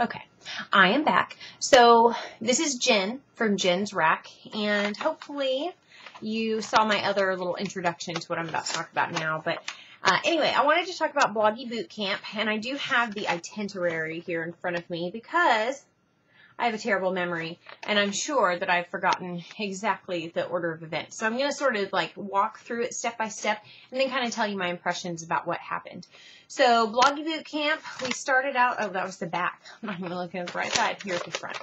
Okay, I am back. So this is Jen from Jen's Rack, and hopefully you saw my other little introduction to what I'm about to talk about now. But anyway, I wanted to talk about Bloggy Bootcamp, and I do have the itinerary here in front of me because I have a terrible memory, and I'm sure that I've forgotten exactly the order of events. So I'm going to sort of like walk through it step by step and then kind of tell you my impressions about what happened. So Bloggy Bootcamp, we started out, oh, that was the back. I'm not even looking at the right side. Here's the front.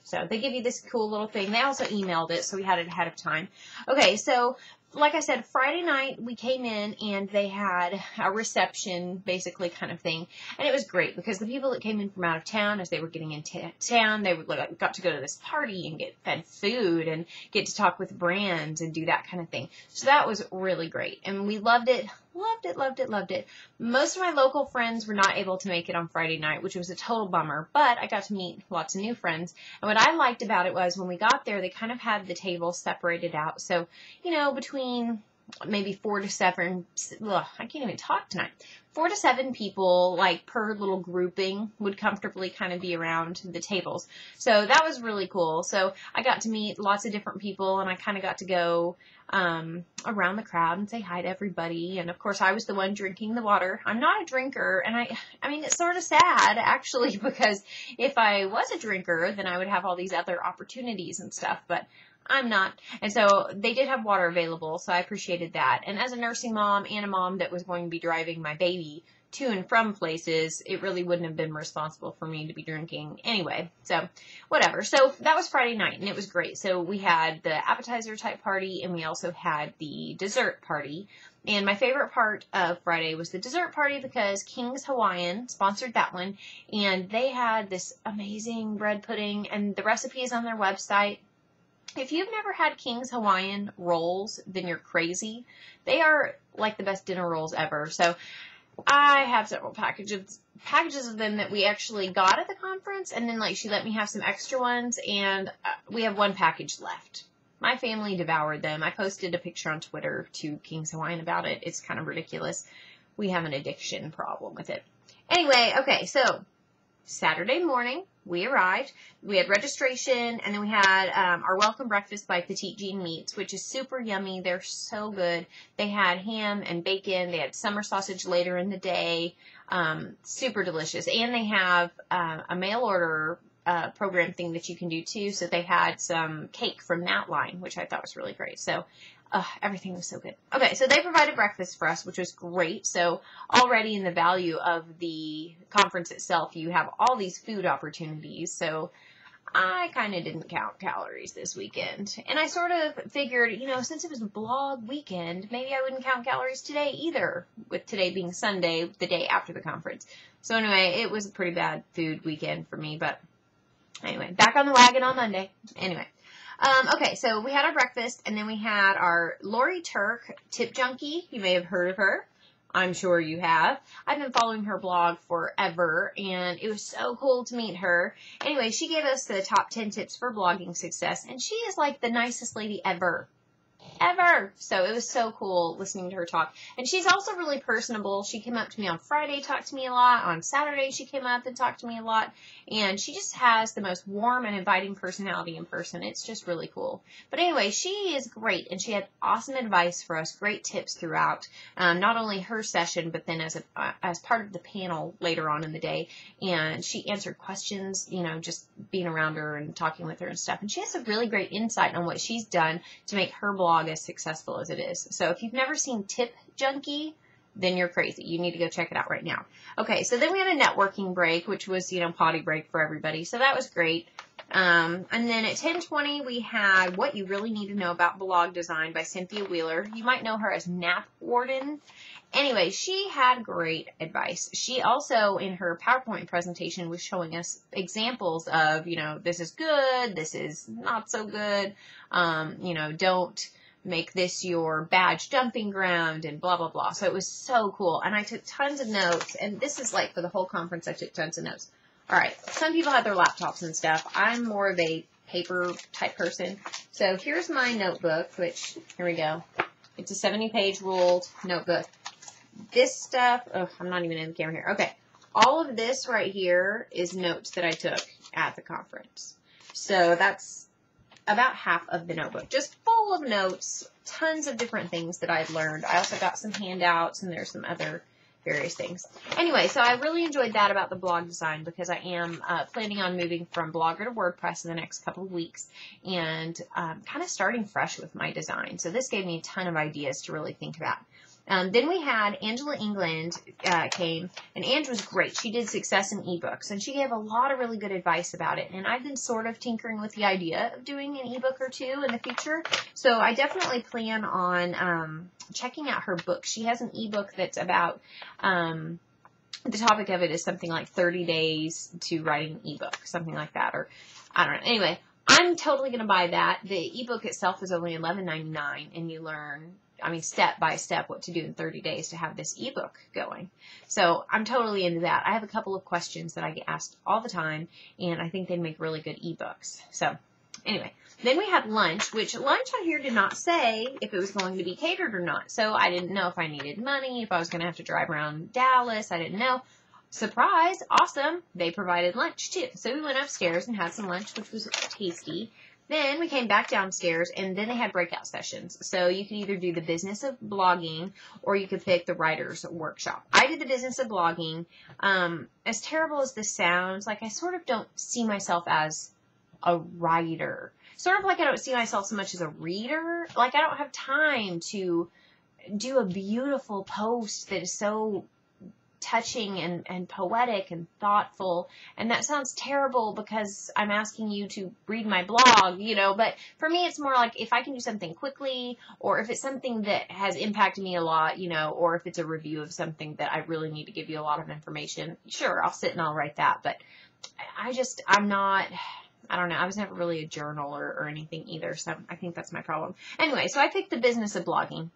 So they give you this cool little thing. They also emailed it, so we had it ahead of time. Okay, so like I said, Friday night we came in and they had a reception, basically kind of thing. And it was great because the people that came in from out of town, as they were getting into town, they got to go to this party and get fed food and get to talk with brands and do that kind of thing. So that was really great. And we loved it. Loved it, loved it, loved it. Most of my local friends were not able to make it on Friday night, which was a total bummer, but I got to meet lots of new friends. And what I liked about it was when we got there, they kind of had the tables separated out. So, you know, between maybe 4 to 7, ugh, I can't even talk tonight. 4 to 7 people, like per little grouping, would comfortably kind of be around the tables. So that was really cool. So I got to meet lots of different people, and I kind of got to go around the crowd and say hi to everybody. And of course, I was the one drinking the water. I'm not a drinker, and I mean, it's sort of sad actually, because if I was a drinker, then I would have all these other opportunities and stuff, but I'm not. And so they did have water available, so I appreciated that. And as a nursing mom and a mom that was going to be driving my baby to and from places, it really wouldn't have been responsible for me to be drinking anyway. So whatever. So that was Friday night, and it was great. So we had the appetizer type party, and we also had the dessert party. And my favorite part of Friday was the dessert party because King's Hawaiian sponsored that one, and they had this amazing bread pudding, and the recipe is on their website. If you've never had King's Hawaiian rolls, then you're crazy. They are like the best dinner rolls ever. So I have several packages of them that we actually got at the conference, and then like she let me have some extra ones, and we have one package left. My family devoured them. I posted a picture on Twitter to King's Hawaiian about it. It's kind of ridiculous. We have an addiction problem with it. Anyway, okay, so Saturday morning, we arrived, we had registration, and then we had our welcome breakfast by Petite Jean Meats, which is super yummy. They're so good. They had ham and bacon. They had summer sausage later in the day. Super delicious. And they have a mail order program thing that you can do too. So they had some cake from that line, which I thought was really great. So everything was so good. Okay, so they provided breakfast for us, which was great. So already in the value of the conference itself, you have all these food opportunities. So I kind of didn't count calories this weekend. And I sort of figured, you know, since it was a blog weekend, maybe I wouldn't count calories today either, with today being Sunday, the day after the conference. So anyway, it was a pretty bad food weekend for me. But anyway, back on the wagon on Monday. Anyway. Okay, so we had our breakfast, and then we had our Lori Turk Tip Junkie. You may have heard of her. I'm sure you have. I've been following her blog forever, and it was so cool to meet her. Anyway, she gave us the top 10 tips for blogging success, and she is like the nicest lady ever. So it was so cool listening to her talk. And she's also really personable. She came up to me on Friday, talked to me a lot. On Saturday, she came up and talked to me a lot. And she just has the most warm and inviting personality in person. It's just really cool. But anyway, she is great. And she had awesome advice for us, great tips throughout. Not only her session, but then as part of the panel later on in the day. And she answered questions, you know, just being around her and talking with her and stuff. And she has a really great insight on what she's done to make her blog as successful as it is. So if you've never seen Tip Junkie, then you're crazy. You need to go check it out right now. Okay, so then we had a networking break, which was, you know, potty break for everybody. So that was great. And then at 10:20, we had What You Really Need to Know About Blog Design by Cynthia Wheeler. You might know her as Nap Warden. Anyway, she had great advice. She also, in her PowerPoint presentation, was showing us examples of, you know, this is good, this is not so good, you know, don't make this your badge dumping ground, and blah, blah, blah. So it was so cool. And I took tons of notes, and this is like for the whole conference, I took tons of notes. All right, some people have their laptops and stuff. I'm more of a paper type person. So here's my notebook, which, here we go. It's a 70-page ruled notebook. This stuff, oh, I'm not even in the camera here. Okay, all of this right here is notes that I took at the conference. So that's about half of the notebook, just full of notes, tons of different things that I've learned. I also got some handouts, and there's some other various things. Anyway, so I really enjoyed that about the blog design, because I am planning on moving from Blogger to WordPress in the next couple of weeks, and kind of starting fresh with my design. So this gave me a ton of ideas to really think about. Then we had Angela England came, and Ange was great. She did success in ebooks, and she gave a lot of really good advice about it. And I've been sort of tinkering with the idea of doing an ebook or two in the future. So I definitely plan on checking out her book. She has an ebook that's about, the topic of it is something like 30 days to writing an ebook, something like that, or I don't know. Anyway, I'm totally going to buy that. The ebook itself is only $11.99, and you learn, I mean, step by step what to do in 30 days to have this ebook going. So I'm totally into that. I have a couple of questions that I get asked all the time, and I think they'd make really good ebooks. So anyway, then we had lunch, which lunch on here did not say if it was going to be catered or not. So I didn't know if I needed money, if I was going to have to drive around Dallas. I didn't know. Surprise, awesome, they provided lunch too. So we went upstairs and had some lunch, which was tasty. Then we came back downstairs, and then they had breakout sessions. So you could either do the business of blogging, or you could pick the writer's workshop. I did the business of blogging. As terrible as this sounds, like I sort of don't see myself as a writer. Sort of like I don't see myself so much as a reader. Like I don't have time to do a beautiful post that is so touching and poetic and thoughtful. And that sounds terrible because I'm asking you to read my blog, you know, but for me it's more like if I can do something quickly, or if it's something that has impacted me a lot, you know, or if it's a review of something that I really need to give you a lot of information, sure, I'll sit and I'll write that. But I'm not, I don't know, I was never really a journaler or anything either, so I think that's my problem. Anyway, so I picked the business of blogging,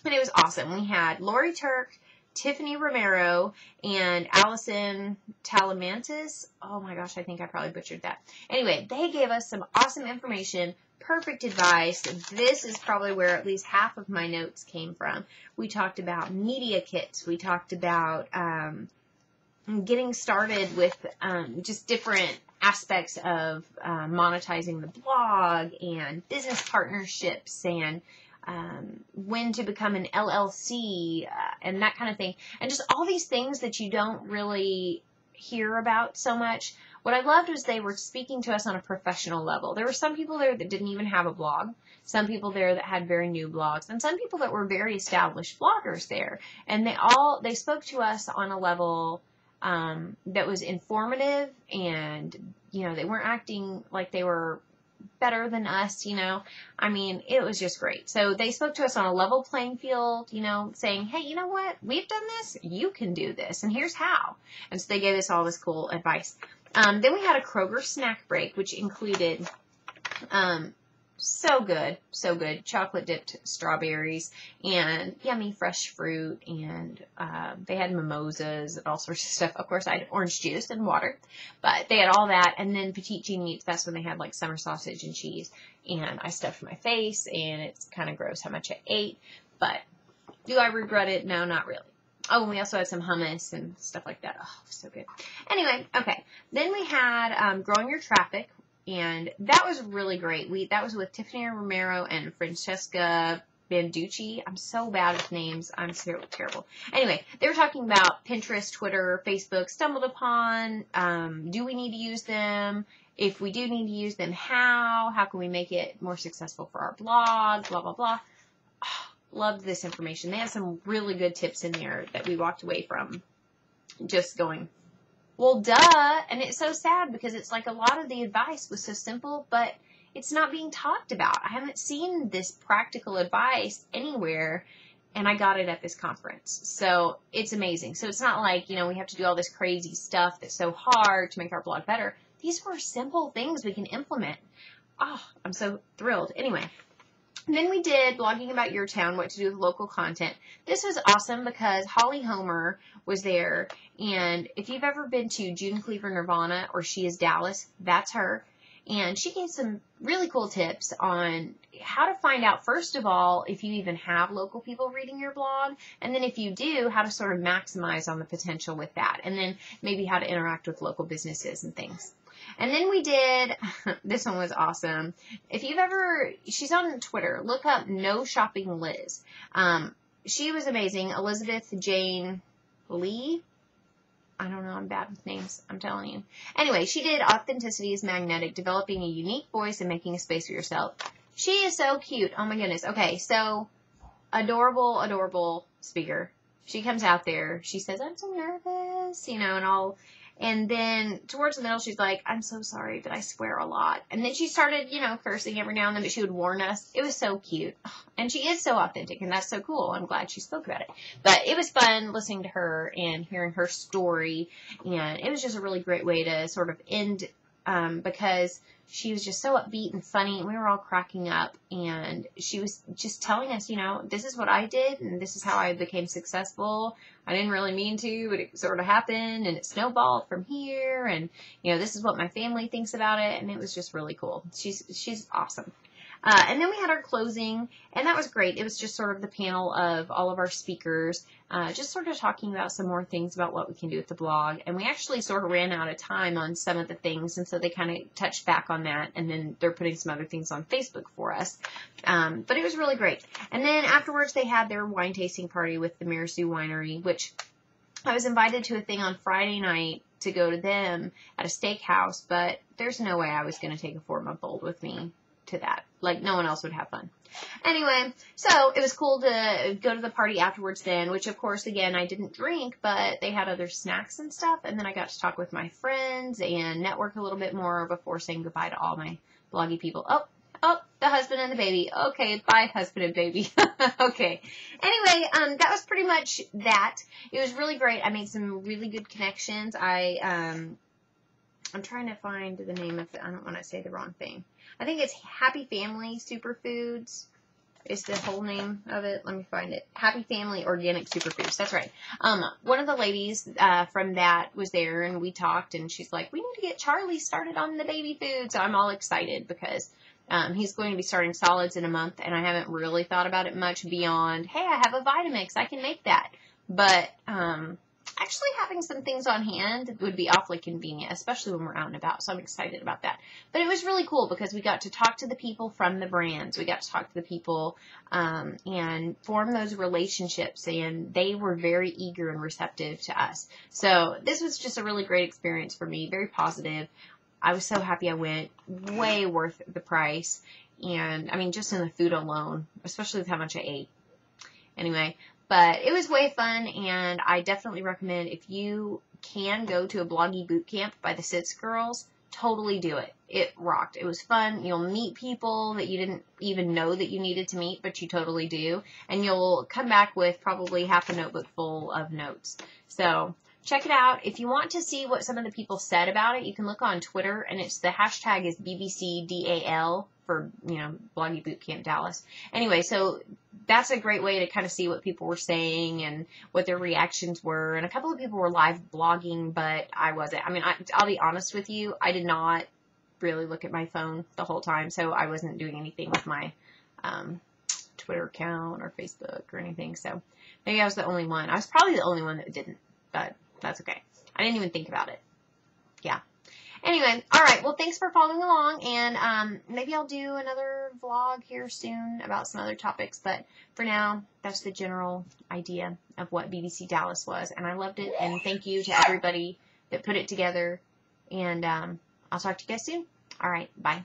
and it was awesome. We had Lori Turk, Tiffany Romero, and Allison Talamantis. Oh my gosh, I think I probably butchered that. Anyway, they gave us some awesome information, perfect advice. This is probably where at least half of my notes came from. We talked about media kits. We talked about getting started with just different aspects of monetizing the blog, and business partnerships, and when to become an LLC, and that kind of thing. And just all these things that you don't really hear about so much. What I loved was they were speaking to us on a professional level. There were some people there that didn't even have a blog, some people there that had very new blogs, and some people that were very established bloggers there. And they spoke to us on a level that was informative, and, you know, they weren't acting like they were better than us, you know. I mean, it was just great. So they spoke to us on a level playing field, you know, saying, hey, you know what? We've done this. You can do this. And here's how. And so they gave us all this cool advice. Then we had a Kroger snack break, which included so good, chocolate dipped strawberries and yummy fresh fruit, and they had mimosas and all sorts of stuff. Of course, I had orange juice and water, but they had all that. And then Petite meats, that's when they had like summer sausage and cheese, and I stuffed my face, and it's kind of gross how much I ate, but do I regret it? No, not really. Oh, and we also had some hummus and stuff like that. Oh, so good. Anyway, okay. Then we had Growing Your Traffic, and that was really great. That was with Tiffany Romero and Francesca Banducci. I'm so bad with names. I'm so terrible. Anyway, they were talking about Pinterest, Twitter, Facebook, stumbled upon. Do we need to use them? If we do need to use them, how? How can we make it more successful for our blog? Blah, blah, blah. Oh, loved this information. They had some really good tips in there that we walked away from just going, well, duh. And it's so sad because it's like a lot of the advice was so simple, but it's not being talked about. I haven't seen this practical advice anywhere, and I got it at this conference. So it's amazing. So it's not like, you know, we have to do all this crazy stuff that's so hard to make our blog better. These were simple things we can implement. Oh, I'm so thrilled. Anyway. Then we did blogging about your town, what to do with local content. This was awesome because Holly Homer was there. And if you've ever been to June Cleaver Nirvana, or She is Dallas, that's her. And she gave some really cool tips on how to find out, first of all, if you even have local people reading your blog. And then if you do, how to sort of maximize on the potential with that. And then maybe how to interact with local businesses and things. And then we did, this one was awesome. If you've ever, she's on Twitter, look up No Shopping Liz. She was amazing. Elizabeth Jane Lee. I don't know, I'm bad with names, I'm telling you. Anyway, she did Authenticity is Magnetic, developing a unique voice and making a space for yourself. She is so cute. Oh my goodness. Okay, so adorable, adorable speaker. She comes out there. She says, I'm so nervous, you know, and then towards the middle, she's like, I'm so sorry, but I swear a lot. And then she started, you know, cursing every now and then, but she would warn us. It was so cute. And she is so authentic, and that's so cool. I'm glad she spoke about it. But it was fun listening to her and hearing her story. And it was just a really great way to sort of end, because she was just so upbeat and funny, and we were all cracking up, and she was just telling us, you know, this is what I did, and this is how I became successful. I didn't really mean to, but it sort of happened, and it snowballed from here, and, you know, this is what my family thinks about it, and it was just really cool. She's awesome. And then we had our closing, and that was great. It was just sort of the panel of all of our speakers, just sort of talking about some more things about what we can do with the blog. And we actually sort of ran out of time on some of the things, and so they kind of touched back on that, and then they're putting some other things on Facebook for us. But it was really great. And then afterwards, they had their wine tasting party with the Marisu Winery, which I was invited to a thing on Friday night to go to them at a steakhouse, but there's no way I was going to take a 4-month-old with me to that. Like, no one else would have fun. Anyway, so it was cool to go to the party afterwards then, which of course, again, I didn't drink, but they had other snacks and stuff, and then I got to talk with my friends and network a little bit more before saying goodbye to all my bloggy people. Oh, the husband and the baby. Okay, bye, husband and baby. Okay. Anyway, that was pretty much that. It was really great. I made some really good connections. I'm trying to find the name of it. I don't want to say the wrong thing. I think it's Happy Family Superfoods is the whole name of it. Let me find it. Happy Family Organic Superfoods. That's right. One of the ladies from that was there, and we talked, and she's like, we need to get Charlie started on the baby food. So I'm all excited because he's going to be starting solids in a month, and I haven't really thought about it much beyond, hey, I have a Vitamix. I can make that. But actually having some things on hand would be awfully convenient, especially when we're out and about. So I'm excited about that. But it was really cool because we got to talk to the people from the brands. We got to talk to the people and form those relationships. And they were very eager and receptive to us. So this was just a really great experience for me. Very positive. I was so happy I went. Way worth the price. And I mean, just in the food alone, especially with how much I ate. Anyway. But it was way fun, and I definitely recommend if you can go to a Bloggy Bootcamp by the Sits Girls, totally do it. It rocked. It was fun. You'll meet people that you didn't even know that you needed to meet, but you totally do. And you'll come back with probably half a notebook full of notes. So check it out. If you want to see what some of the people said about it, you can look on Twitter, and it's the hashtag is BBCDAL for, you know, Bloggy Bootcamp Dallas. Anyway, so that's a great way to kind of see what people were saying and what their reactions were. And a couple of people were live blogging, but I wasn't. I mean, I'll be honest with you. I did not really look at my phone the whole time, so I wasn't doing anything with my Twitter account or Facebook or anything. So maybe I was the only one. I was probably the only one that didn't, but that's okay. I didn't even think about it. Yeah. Anyway, all right. Well, thanks for following along, and maybe I'll do another vlog here soon about some other topics. But for now, that's the general idea of what BBC Dallas was, and I loved it. And thank you to everybody that put it together. And I'll talk to you guys soon. All right. Bye.